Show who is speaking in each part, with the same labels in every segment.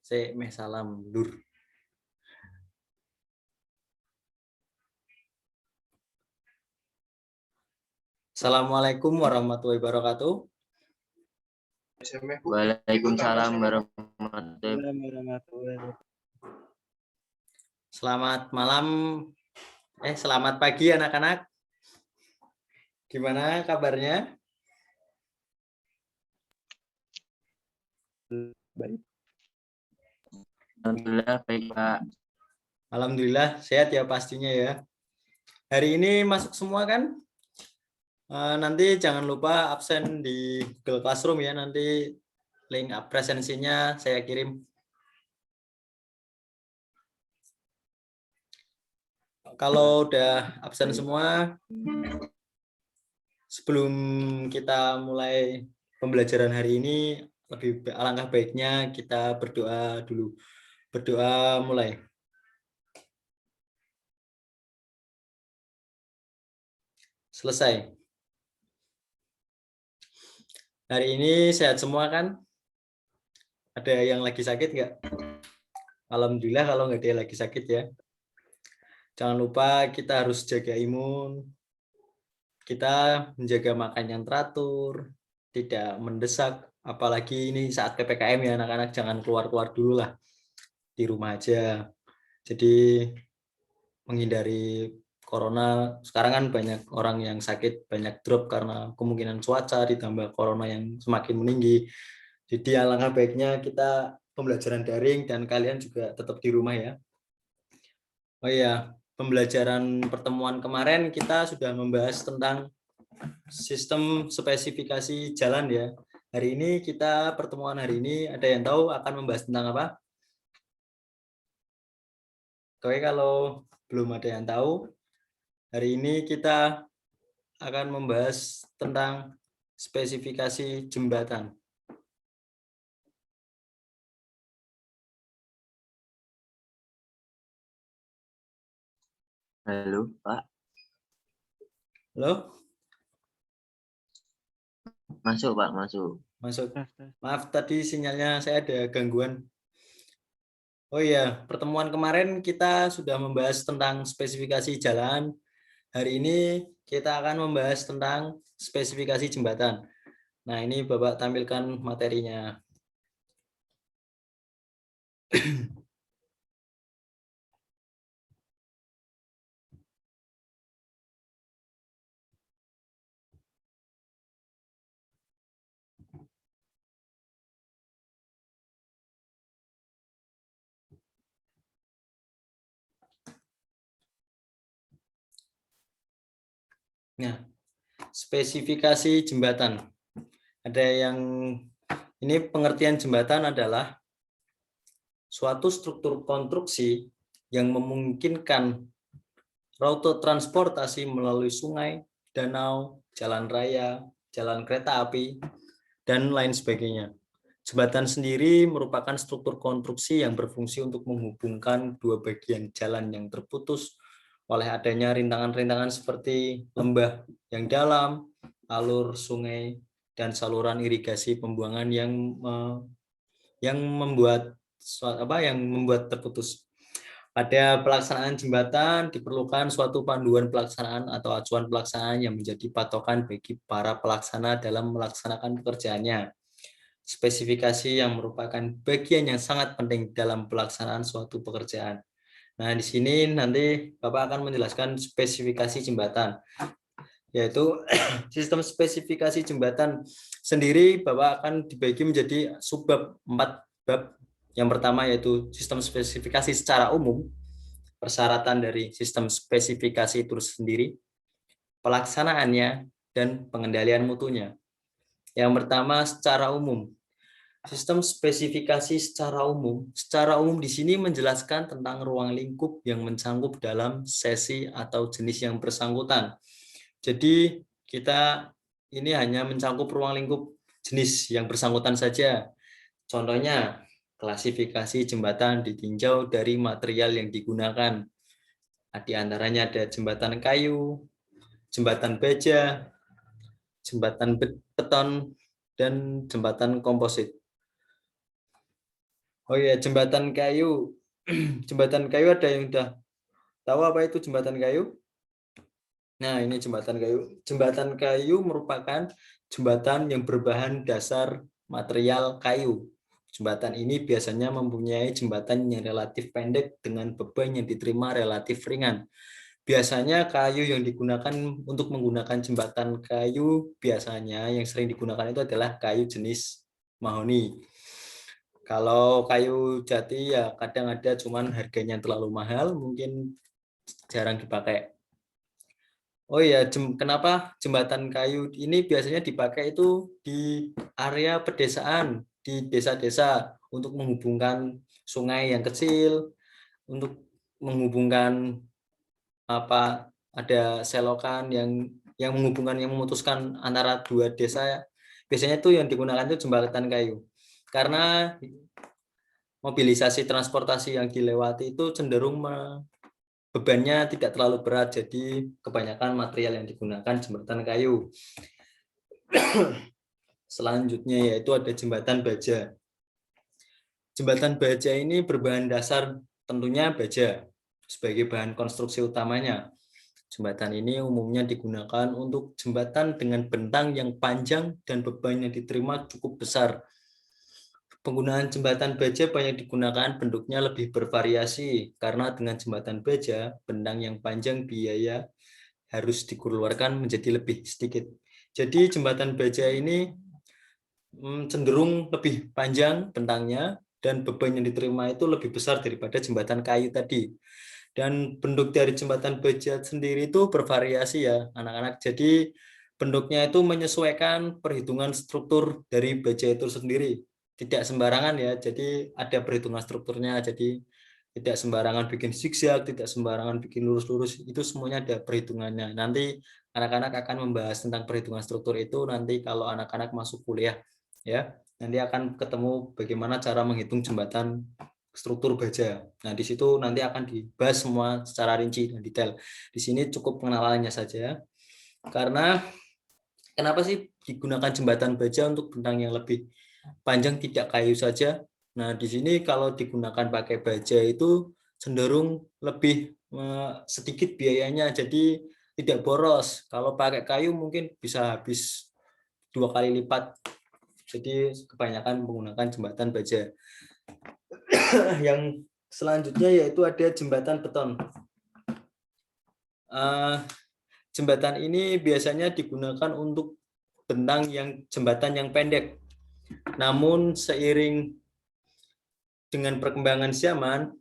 Speaker 1: Saya meh salam dur. Assalamualaikum warahmatullahi wabarakatuh.
Speaker 2: Waalaikumsalam warahmatullahi wabarakatuh.
Speaker 1: Selamat malam, selamat pagi anak-anak. Gimana kabarnya?
Speaker 3: Baik.
Speaker 2: Alhamdulillah baik Pak.
Speaker 1: Alhamdulillah sehat ya pastinya ya. Hari ini masuk semua kan? Nanti jangan lupa absen di Google Classroom ya. Nanti link presensinya saya kirim. Kalau udah absen semua, sebelum kita mulai pembelajaran hari ini, alangkah baiknya kita berdoa dulu. Berdoa mulai. Selesai. Hari ini sehat semua kan? Ada yang lagi sakit nggak? Alhamdulillah kalau nggak ada yang lagi sakit ya. Jangan lupa kita harus jaga imun. Kita menjaga makan yang teratur, tidak mendesak. Apalagi ini saat PPKM ya anak-anak, jangan keluar-keluar dulu lah. Di rumah aja. Jadi menghindari corona. Sekarang kan banyak orang yang sakit, banyak drop karena kemungkinan cuaca ditambah corona yang semakin meninggi. Jadi alangkah baiknya kita pembelajaran daring dan kalian juga tetap di rumah ya. Oh iya, pembelajaran pertemuan kemarin kita sudah membahas tentang sistem spesifikasi jalan ya. Hari ini pertemuan hari ini ada yang tahu akan membahas tentang apa? Oke, kalau belum ada yang tahu, hari ini kita akan membahas tentang spesifikasi jembatan.
Speaker 2: Halo Pak.
Speaker 1: Halo?
Speaker 2: Masuk Pak, masuk.
Speaker 1: Masuk. Maaf tadi sinyalnya saya ada gangguan. Oh iya, pertemuan kemarin kita sudah membahas tentang spesifikasi jalan. Hari ini kita akan membahas tentang spesifikasi jembatan. Nah, ini Bapak tampilkan materinya. Nah, spesifikasi jembatan. Ada yang ini pengertian jembatan adalah suatu struktur konstruksi yang memungkinkan rute transportasi melalui sungai, danau, jalan raya, jalan kereta api, dan lain sebagainya. Jembatan sendiri merupakan struktur konstruksi yang berfungsi untuk menghubungkan dua bagian jalan yang terputus oleh adanya rintangan-rintangan seperti lembah yang dalam, alur sungai, dan saluran irigasi pembuangan yang membuat terputus. Pada pelaksanaan jembatan diperlukan suatu panduan pelaksanaan atau acuan pelaksanaan yang menjadi patokan bagi para pelaksana dalam melaksanakan pekerjaannya. Spesifikasi yang merupakan bagian yang sangat penting dalam pelaksanaan suatu pekerjaan. Nah, di sini nanti Bapak akan menjelaskan spesifikasi jembatan, yaitu sistem spesifikasi jembatan sendiri Bapak akan dibagi menjadi subbab 4 bab. Yang pertama yaitu sistem spesifikasi secara umum, persyaratan dari sistem spesifikasi itu sendiri, pelaksanaannya, dan pengendalian mutunya. Yang pertama secara umum. Sistem spesifikasi secara umum di sini menjelaskan tentang ruang lingkup yang mencangkup dalam sesi atau jenis yang bersangkutan. Jadi kita ini hanya mencakup ruang lingkup jenis yang bersangkutan saja. Contohnya, klasifikasi jembatan ditinjau dari material yang digunakan. Di antaranya ada jembatan kayu, jembatan baja, jembatan beton, dan jembatan komposit. Oh ya, jembatan kayu. Jembatan kayu ada yang udah tahu apa itu jembatan kayu? Nah, ini jembatan kayu. Jembatan kayu merupakan jembatan yang berbahan dasar material kayu. Jembatan ini biasanya mempunyai jembatan yang relatif pendek dengan beban yang diterima relatif ringan. Biasanya kayu yang digunakan untuk menggunakan jembatan kayu biasanya yang sering digunakan itu adalah kayu jenis mahoni. Kalau kayu jati ya kadang ada, cuman harganya terlalu mahal, mungkin jarang dipakai. Oh iya, kenapa jembatan kayu ini biasanya dipakai itu di area pedesaan, di desa-desa untuk menghubungkan sungai yang kecil, untuk menghubungkan apa, ada selokan yang menghubungkan, yang memutuskan antara dua desa. Biasanya itu yang digunakan itu jembatan kayu. Karena mobilisasi transportasi yang dilewati itu cenderung bebannya tidak terlalu berat, jadi kebanyakan material yang digunakan jembatan kayu. Selanjutnya yaitu ada jembatan baja. Jembatan baja ini berbahan dasar tentunya baja sebagai bahan konstruksi utamanya. Jembatan ini umumnya digunakan untuk jembatan dengan bentang yang panjang dan beban yang diterima cukup besar. Penggunaan jembatan baja banyak digunakan, bentuknya lebih bervariasi karena dengan jembatan baja, bentang yang panjang biaya harus dikeluarkan menjadi lebih sedikit. Jadi jembatan baja ini cenderung lebih panjang bentangnya dan beban yang diterima itu lebih besar daripada jembatan kayu tadi. Dan bentuk dari jembatan baja sendiri itu bervariasi ya anak-anak. Jadi bentuknya itu menyesuaikan perhitungan struktur dari baja itu sendiri. Tidak sembarangan ya, jadi ada perhitungan strukturnya. Jadi tidak sembarangan bikin zigzag, tidak sembarangan bikin lurus-lurus, itu semuanya ada perhitungannya. Nanti anak-anak akan membahas tentang perhitungan struktur itu nanti kalau anak-anak masuk kuliah ya. Nanti akan ketemu bagaimana cara menghitung jembatan struktur baja. Nah, di situ nanti akan dibahas semua secara rinci dan detail. Di sini cukup pengenalannya saja. Karena kenapa sih digunakan jembatan baja untuk bentang yang lebih panjang, tidak kayu saja? Nah, di sini kalau digunakan pakai baja itu cenderung lebih sedikit biayanya, jadi tidak boros. Kalau pakai kayu mungkin bisa habis 2 kali lipat. Jadi kebanyakan menggunakan jembatan baja. Yang selanjutnya yaitu ada jembatan beton. Jembatan ini biasanya digunakan untuk jembatan yang pendek. Namun seiring dengan perkembangan zaman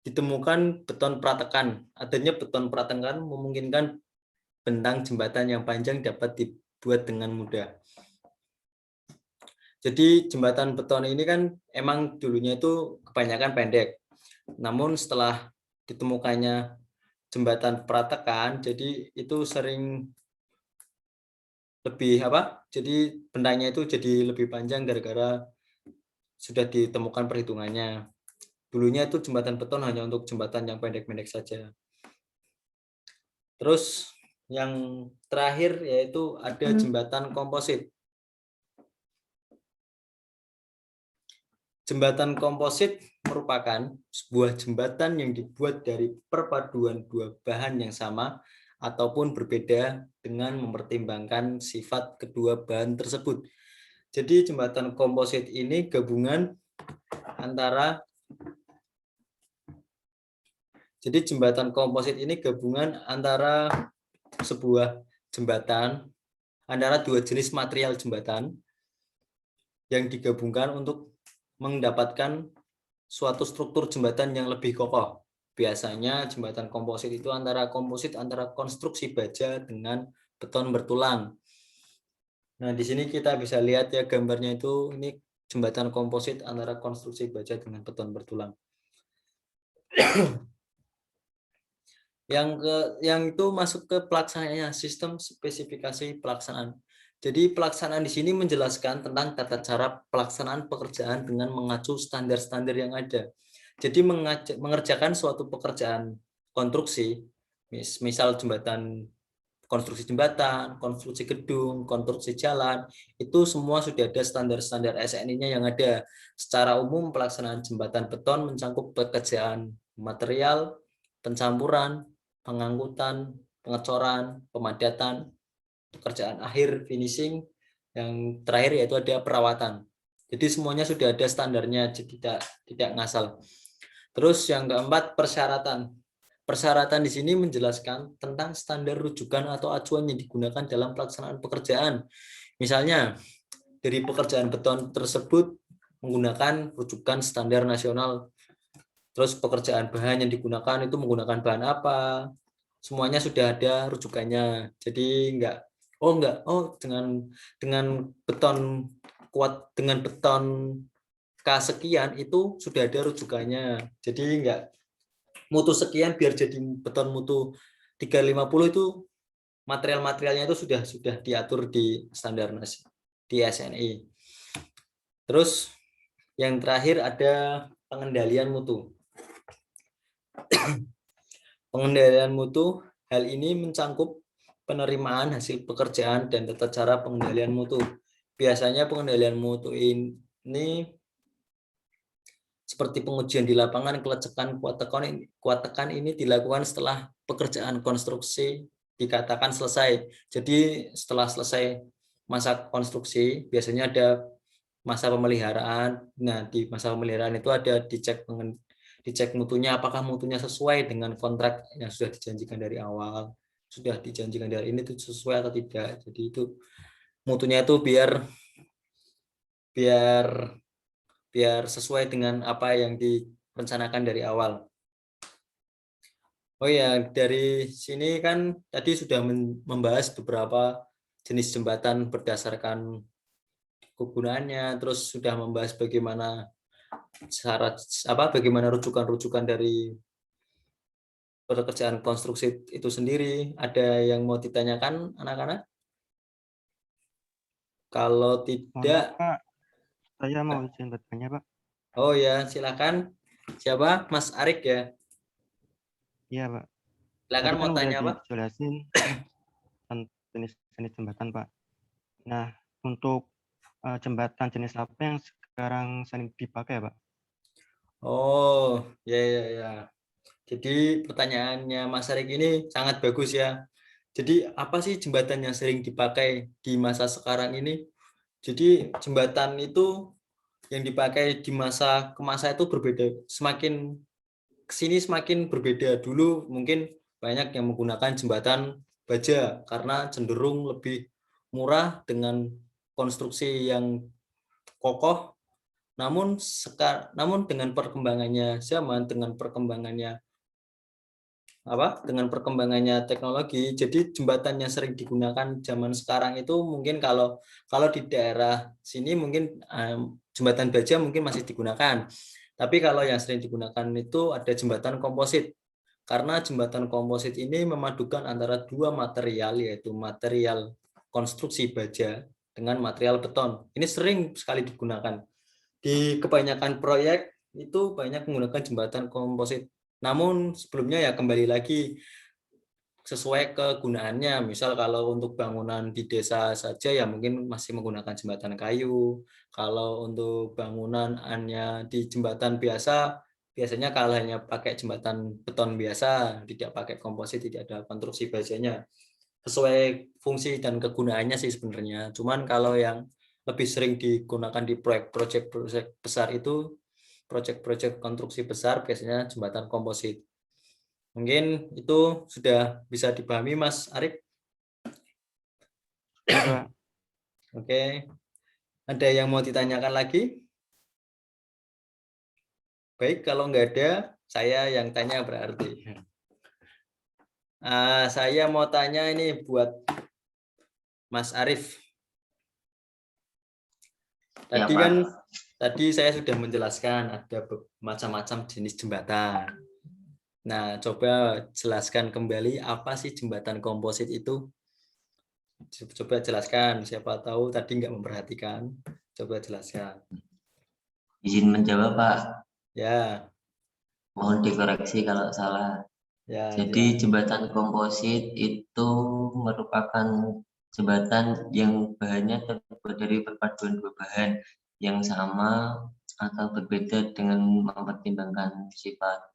Speaker 1: ditemukan beton pratekan. Adanya beton pratekan memungkinkan bentang jembatan yang panjang dapat dibuat dengan mudah. Jadi jembatan beton ini kan emang dulunya itu kebanyakan pendek. Namun setelah ditemukannya jembatan pratekan, jadi itu sering lebih apa? Jadi bentangnya itu jadi lebih panjang gara-gara sudah ditemukan perhitungannya. Dulunya itu jembatan beton hanya untuk jembatan yang pendek-pendek saja. Terus yang terakhir yaitu ada jembatan komposit. Jembatan komposit merupakan sebuah jembatan yang dibuat dari perpaduan dua bahan yang sama ataupun berbeda dengan mempertimbangkan sifat kedua bahan tersebut. Jadi jembatan komposit ini gabungan antara sebuah jembatan antara dua jenis material jembatan yang digabungkan untuk mendapatkan suatu struktur jembatan yang lebih kokoh. Biasanya jembatan komposit itu antara konstruksi baja dengan beton bertulang. Nah, di sini kita bisa lihat ya gambarnya itu, ini jembatan komposit antara konstruksi baja dengan beton bertulang. Yang itu masuk ke pelaksanaannya, sistem spesifikasi pelaksanaan. Jadi pelaksanaan di sini menjelaskan tentang tata cara pelaksanaan pekerjaan dengan mengacu standar-standar yang ada. Jadi mengerjakan suatu pekerjaan konstruksi, misal jembatan konstruksi jembatan, konstruksi gedung, konstruksi jalan, itu semua sudah ada standar-standar SNI-nya yang ada. Secara umum pelaksanaan jembatan beton mencakup pekerjaan material, pencampuran, pengangkutan, pengecoran, pemadatan, pekerjaan akhir, finishing, yang terakhir yaitu ada perawatan. Jadi semuanya sudah ada standarnya, jadi tidak ngasal. Terus yang keempat, persyaratan. Persyaratan di sini menjelaskan tentang standar rujukan atau acuan yang digunakan dalam pelaksanaan pekerjaan. Misalnya, dari pekerjaan beton tersebut menggunakan rujukan standar nasional. Terus pekerjaan bahan yang digunakan itu menggunakan bahan apa? Semuanya sudah ada rujukannya. Jadi enggak dengan beton kuat, dengan beton K sekian itu sudah ada rujukannya. Jadi enggak mutu sekian biar jadi beton mutu 350 itu material-materialnya itu sudah diatur di standar di SNI. Terus yang terakhir ada pengendalian mutu. Pengendalian mutu, hal ini mencakup penerimaan hasil pekerjaan dan tata cara pengendalian mutu. Biasanya pengendalian mutu ini seperti pengujian di lapangan, kelecekan kuat tekan ini dilakukan setelah pekerjaan konstruksi dikatakan selesai. Jadi setelah selesai masa konstruksi, biasanya ada masa pemeliharaan. Nah, di masa pemeliharaan itu ada dicek mutunya, apakah mutunya sesuai dengan kontrak yang sudah dijanjikan dari awal, sudah dijanjikan dari ini itu sesuai atau tidak. Jadi itu mutunya itu biar sesuai dengan apa yang direncanakan dari awal. Oh ya, dari sini kan tadi sudah membahas beberapa jenis jembatan berdasarkan kegunaannya, terus sudah membahas bagaimana bagaimana rujukan-rujukan dari pekerjaan konstruksi itu sendiri. Ada yang mau ditanyakan anak-anak? Kalau tidak,
Speaker 3: Pak, saya mau izin bertanya, Pak.
Speaker 1: Oh ya, silakan. Siapa? Mas Arik ya?
Speaker 3: Iya, Pak.
Speaker 1: Silakan
Speaker 3: Tadi
Speaker 1: mau
Speaker 3: kan
Speaker 1: tanya
Speaker 3: udah
Speaker 1: apa?
Speaker 3: dijelasin jenis-jenis jembatan, Pak. Nah, untuk jembatan jenis apa yang sekarang sering dipakai, Pak?
Speaker 1: Oh, ya. Jadi pertanyaannya Mas Arik ini sangat bagus ya. Jadi apa sih jembatan yang sering dipakai di masa sekarang ini? Jadi jembatan itu yang dipakai di masa ke masa itu berbeda. Semakin kesini semakin berbeda. Dulu mungkin banyak yang menggunakan jembatan baja karena cenderung lebih murah dengan konstruksi yang kokoh. Namun dengan perkembangannya zaman, dengan perkembangannya teknologi, jadi jembatan yang sering digunakan zaman sekarang itu mungkin kalau di daerah sini mungkin jembatan baja mungkin masih digunakan. Tapi kalau yang sering digunakan itu ada jembatan komposit. Karena jembatan komposit ini memadukan antara dua material, yaitu material konstruksi baja dengan material beton. Ini sering sekali digunakan. Di kebanyakan proyek itu banyak menggunakan jembatan komposit. Namun sebelumnya ya kembali lagi sesuai kegunaannya. Misal kalau untuk bangunan di desa saja ya mungkin masih menggunakan jembatan kayu. Kalau untuk bangunan hanya di jembatan biasa, biasanya kalau hanya pakai jembatan beton biasa, tidak pakai komposit, tidak ada konstruksi bajanya. Sesuai fungsi dan kegunaannya sih sebenarnya. Cuman kalau yang lebih sering digunakan di proyek-proyek besar itu, proyek-proyek konstruksi besar biasanya jembatan komposit. Mungkin itu sudah bisa dipahami Mas Arif?
Speaker 3: Ya,
Speaker 1: Oke. Ada yang mau ditanyakan lagi? Baik, kalau nggak ada, saya yang tanya berarti. Saya mau tanya ini buat Mas Arif. Tadi
Speaker 2: Pak.
Speaker 1: kan tadi saya sudah menjelaskan ada macam-macam jenis jembatan. Nah, coba jelaskan kembali apa sih jembatan komposit itu? Coba jelaskan, siapa tahu tadi nggak memperhatikan. Coba jelaskan.
Speaker 2: Izin menjawab, Pak.
Speaker 1: Ya,
Speaker 2: Mohon dikoreksi kalau salah.
Speaker 1: Ya,
Speaker 2: Jadi
Speaker 1: silakan.
Speaker 2: jembatan komposit itu merupakan jembatan yang bahannya terbuat dari perpaduan dua bahan yang sama atau berbeda dengan mempertimbangkan sifat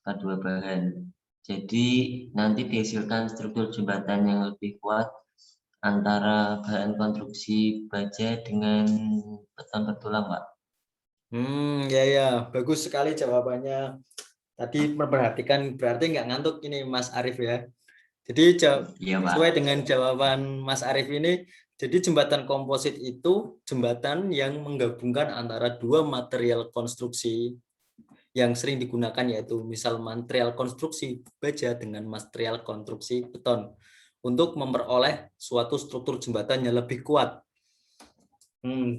Speaker 2: kedua bahan. Jadi nanti dihasilkan struktur jembatan yang lebih kuat antara bahan konstruksi baja dengan beton bertulang, Pak.
Speaker 1: Ya, bagus sekali jawabannya. Tadi memperhatikan, berarti nggak ngantuk ini Mas Arif ya. Jadi
Speaker 2: Iya, Pak.
Speaker 1: sesuai dengan jawaban Mas Arif ini, jadi jembatan komposit itu jembatan yang menggabungkan antara dua material konstruksi yang sering digunakan, yaitu misal material konstruksi baja dengan material konstruksi beton untuk memperoleh suatu struktur jembatan yang lebih kuat.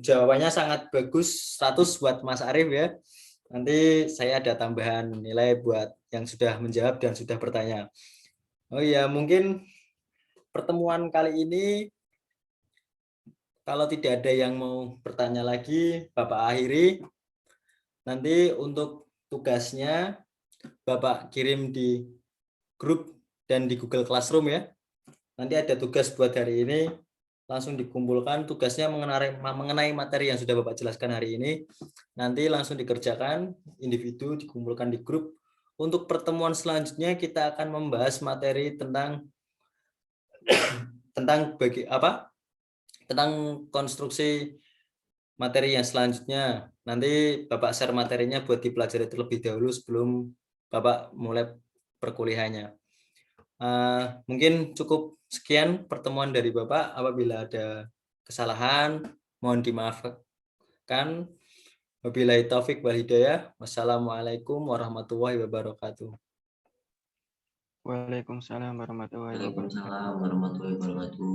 Speaker 1: Jawabannya sangat bagus, 100 buat Mas Arif ya. Nanti saya ada tambahan nilai buat yang sudah menjawab dan sudah bertanya. Oh iya, mungkin pertemuan kali ini kalau tidak ada yang mau bertanya lagi, Bapak akhiri. Nanti untuk tugasnya Bapak kirim di grup dan di Google Classroom ya. Nanti ada tugas buat hari ini, langsung dikumpulkan tugasnya mengenai materi yang sudah Bapak jelaskan hari ini. Nanti langsung dikerjakan individu, dikumpulkan di grup. Untuk pertemuan selanjutnya kita akan membahas materi tentang tentang konstruksi materi yang selanjutnya. Nanti Bapak share materinya buat dipelajari terlebih dahulu sebelum Bapak mulai perkuliahannya. Mungkin cukup sekian pertemuan dari Bapak. Apabila ada kesalahan, mohon dimaafkan. Wabillahi taufik wal hidayah. Wassalamualaikum warahmatullahi wabarakatuh.
Speaker 3: Waalaikumsalam warahmatullahi wabarakatuh.
Speaker 2: Waalaikumsalam warahmatullahi wabarakatuh.